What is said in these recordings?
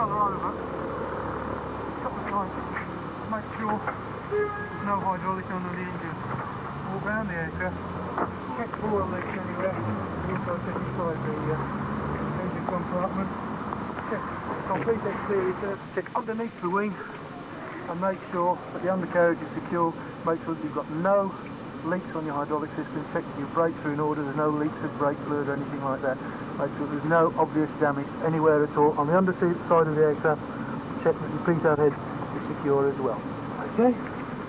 hover over a couple of times, make sure there's no hydraulic under the engine. Walk around the aircraft, check for oil leaks anywhere, also check inside the engine compartment, check complete exterior surface, check underneath the wing, and make sure that the undercarriage is secure. Make sure that you've got no leaks on your hydraulic system, check that your brakes are in order, there's no leaks of brake fluid or anything like that. Make sure there's no obvious damage anywhere at all. On the underside of the aircraft, check that your printout head is secure as well. Okay?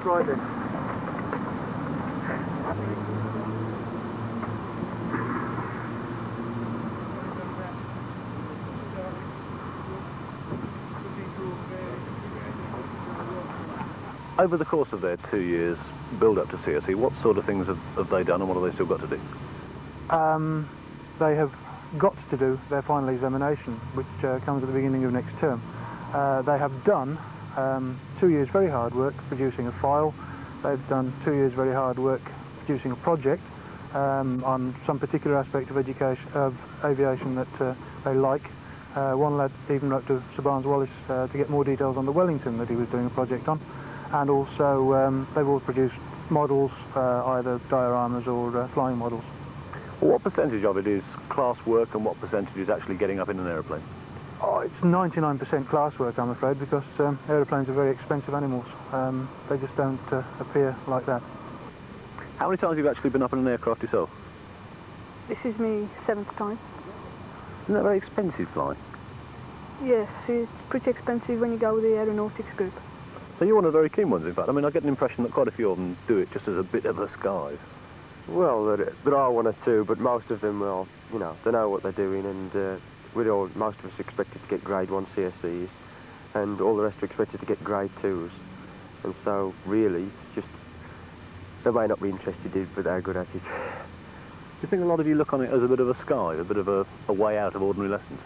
Right then. Over the course of their 2 years build up to CSE, what sort of things have they done and what have they still got to do? They have got to do their final examination, which comes at the beginning of next term. They have done 2 years very hard work producing a file. They've done 2 years very hard work producing a project on some particular aspect of education, of aviation that they like. One lad even wrote to Sir Barnes Wallis to get more details on the Wellington that he was doing a project on. And also they've all produced models, either dioramas or flying models. Well, what percentage of it is class work and what percentage is actually getting up in an aeroplane? Oh, it's 99% class work, I'm afraid, because aeroplanes are very expensive animals. They just don't appear like that. How many times have you actually been up in an aircraft yourself? This is my 7th time. Isn't that very expensive flying? Yes, it's pretty expensive when you go with the aeronautics group. So you're one of the very keen ones, in fact. I mean, I get an impression that quite a few of them do it just as a bit of a skive. Well, there are one or two, but most of them, well, you know, they know what they're doing, and most of us expected to get grade 1 CSEs, and all the rest are expected to get grade 2s. And so, really, it's just, they may not be interested in, but they're good at it. Do you think a lot of you look on it as a bit of a skive, a bit of a way out of ordinary lessons?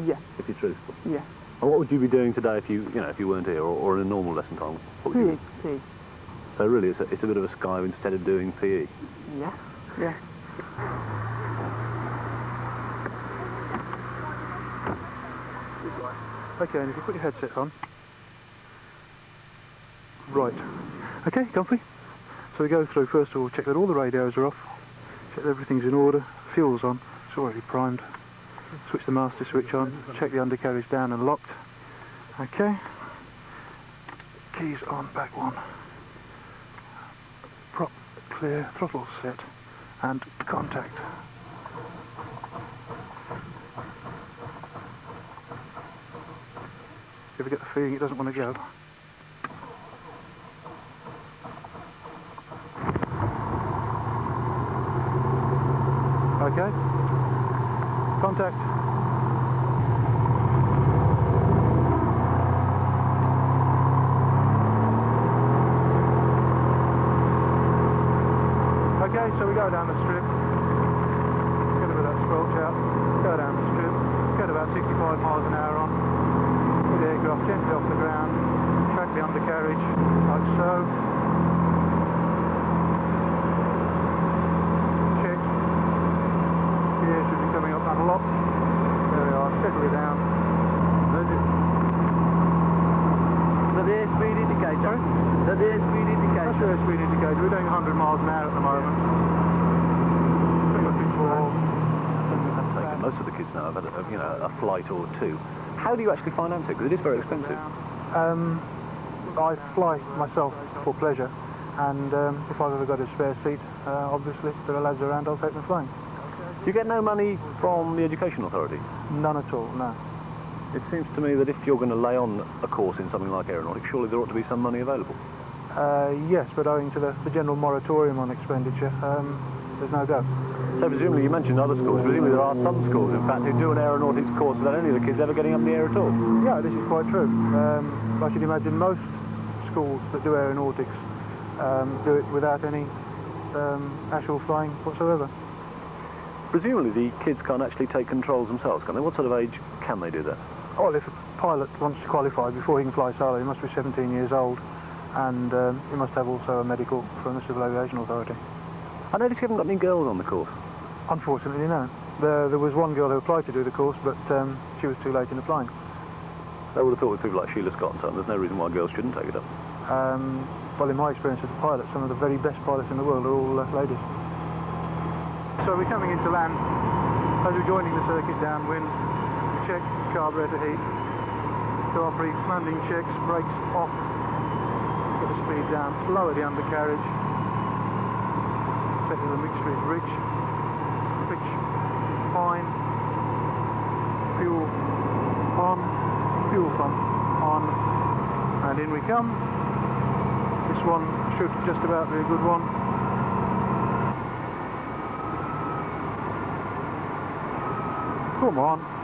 Yeah. If you're truthful? Yeah. And what would you be doing today if you weren't here, or in a normal lesson time? What would you do? PE. So really, it's a bit of a skive instead of doing PE. Yeah. Yeah. Okay, and if you put your headset on. Right. Okay, comfy? So we go through, first of all, check that all the radios are off, check that everything's in order, fuel's on, it's already primed. Switch the master switch on, check the undercarriage down and locked. Okay. Keys on, back one. Prop clear, throttle set, and contact. You ever get the feeling it doesn't want to go? Okay. Contact. Okay, so we go down the strip. Get a bit of that squelch out. Go down the strip. Get about 65 miles an hour on. Put the aircraft gently off the ground. Track the undercarriage, like so. Check. Gear should be coming up unlocked. There we are, steadily down. Is that the airspeed indicator? Sorry? Is that the airspeed indicator? That's the airspeed indicator. We're doing 100 miles an hour at the moment. That's taken. Most of the kids now have had a flight or two. How do you actually finance it? Because it is very expensive. I fly myself for pleasure, and if I've ever got a spare seat, obviously, if there are lads around, I'll take them flying. Do you get no money from the Education Authority? None at all, no. It seems to me that if you're going to lay on a course in something like aeronautics, surely there ought to be some money available. Yes, but owing to the general moratorium on expenditure, there's no go. So presumably, you mentioned other schools, presumably there are some schools, in fact, who do an aeronautics course without any of the kids ever getting up in the air at all. Yeah, this is quite true. I should imagine most schools that do aeronautics do it without any actual flying whatsoever. Presumably the kids can't actually take controls themselves, can they? What sort of age can they do that? Well, if a pilot wants to qualify before he can fly solo, he must be 17 years old, and he must have also a medical from the Civil Aviation Authority. I noticed you haven't got any girls on the course. Unfortunately, no. There was one girl who applied to do the course, but she was too late in applying. I would have thought with people like Sheila Scott and so on, there's no reason why girls shouldn't take it up. Well, in my experience as a pilot, some of the very best pilots in the world are all ladies. So we're coming into land. As we're joining the circuit downwind, we check carburetor heat, do our brief landing checks, brakes off, get the speed down, lower the undercarriage, set the mixture is rich, pitch fine, fuel on, fuel pump on, and in we come. This one should just about be a good one. Come on.